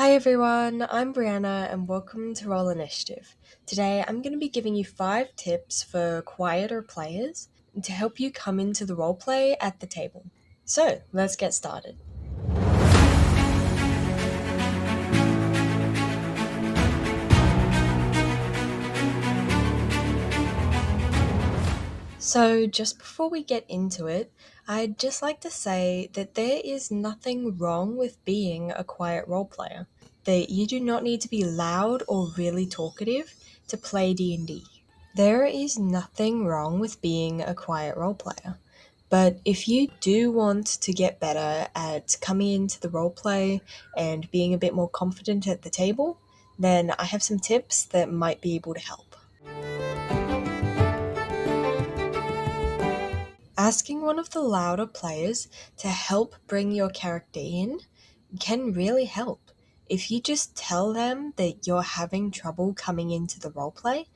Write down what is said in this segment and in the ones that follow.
Hi everyone, I'm Brianna and welcome to Roll Initiative. Today I'm going to be giving you 5 tips for quieter players to help you come into the roleplay at the table. So, let's get started. So, just before we get into it, I'd just like to say that there is nothing wrong with being a quiet role player. That you do not need to be loud or really talkative to play D&D. There is nothing wrong with being a quiet role player. But if you do want to get better at coming into the roleplay and being a bit more confident at the table, then I have some tips that might be able to help. Asking one of the louder players to help bring your character in can really help. If you just tell them that you're having trouble coming into the roleplay,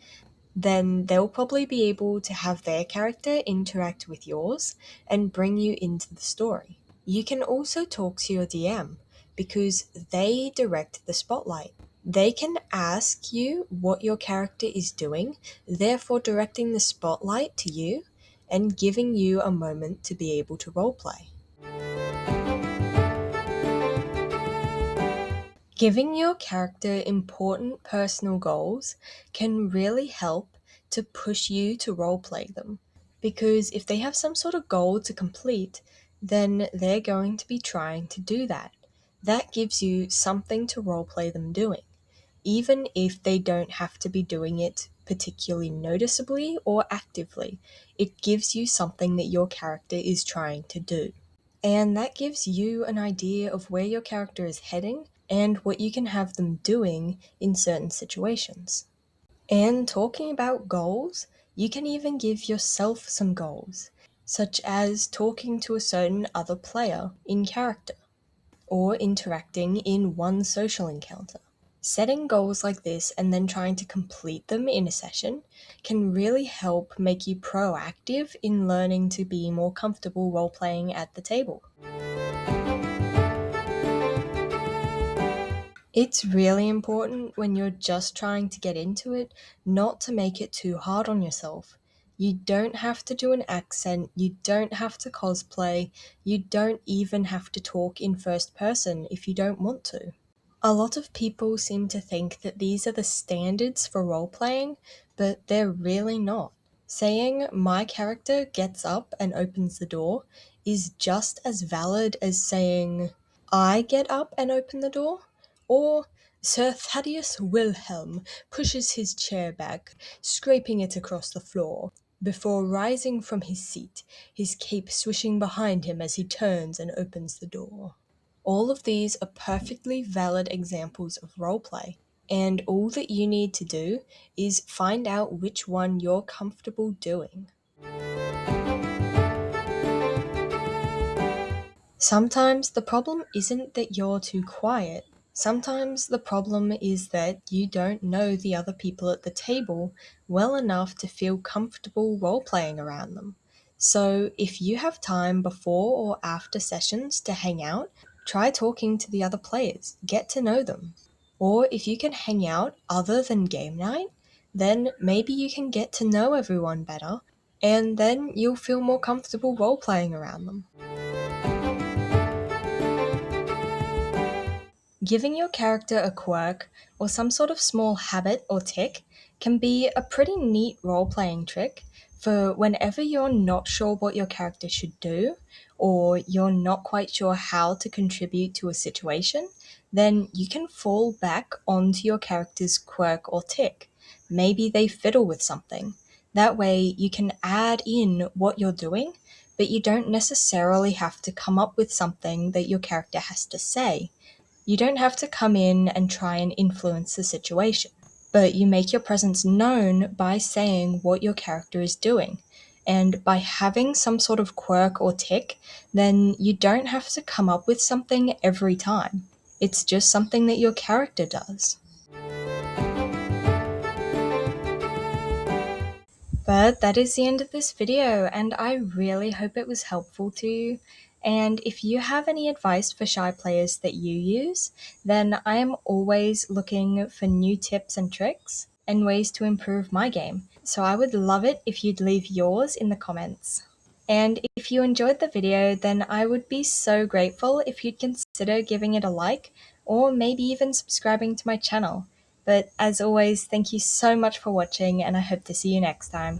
then they'll probably be able to have their character interact with yours and bring you into the story. You can also talk to your DM because they direct the spotlight. They can ask you what your character is doing, therefore directing the spotlight to you and giving you a moment to be able to roleplay. Giving your character important personal goals can really help to push you to roleplay them. Because if they have some sort of goal to complete, then they're going to be trying to do that. That gives you something to roleplay them doing, even if they don't have to be doing it particularly noticeably or actively. It gives you something that your character is trying to do. And that gives you an idea of where your character is heading and what you can have them doing in certain situations. And talking about goals, you can even give yourself some goals, such as talking to a certain other player in character or interacting in one social encounter. Setting goals like this and then trying to complete them in a session can really help make you proactive in learning to be more comfortable role playing at the table. It's really important when you're just trying to get into it not to make it too hard on yourself. You don't have to do an accent, you don't have to cosplay, you don't even have to talk in first person if you don't want to. A lot of people seem to think that these are the standards for role playing, but they're really not. Saying my character gets up and opens the door is just as valid as saying I get up and open the door, or Sir Thaddeus Wilhelm pushes his chair back, scraping it across the floor, before rising from his seat, his cape swishing behind him as he turns and opens the door. All of these are perfectly valid examples of roleplay, and all that you need to do is find out which one you're comfortable doing. Sometimes the problem isn't that you're too quiet. Sometimes the problem is that you don't know the other people at the table well enough to feel comfortable role playing around them. So, if you have time before or after sessions to hang out, try talking to the other players, get to know them. Or if you can hang out other than game night, then maybe you can get to know everyone better, and then you'll feel more comfortable role playing around them. Giving your character a quirk or some sort of small habit or tick can be a pretty neat role playing trick for whenever you're not sure what your character should do or you're not quite sure how to contribute to a situation, then you can fall back onto your character's quirk or tick. Maybe they fiddle with something. That way you can add in what you're doing, but you don't necessarily have to come up with something that your character has to say. You don't have to come in and try and influence the situation, but you make your presence known by saying what your character is doing. And by having some sort of quirk or tick, then you don't have to come up with something every time. It's just something that your character does. But that is the end of this video, and I really hope it was helpful to you. And if you have any advice for shy players that you use, then I am always looking for new tips and tricks and ways to improve my game. So I would love it if you'd leave yours in the comments. And if you enjoyed the video, then I would be so grateful if you'd consider giving it a like or maybe even subscribing to my channel. But as always, thank you so much for watching, and I hope to see you next time.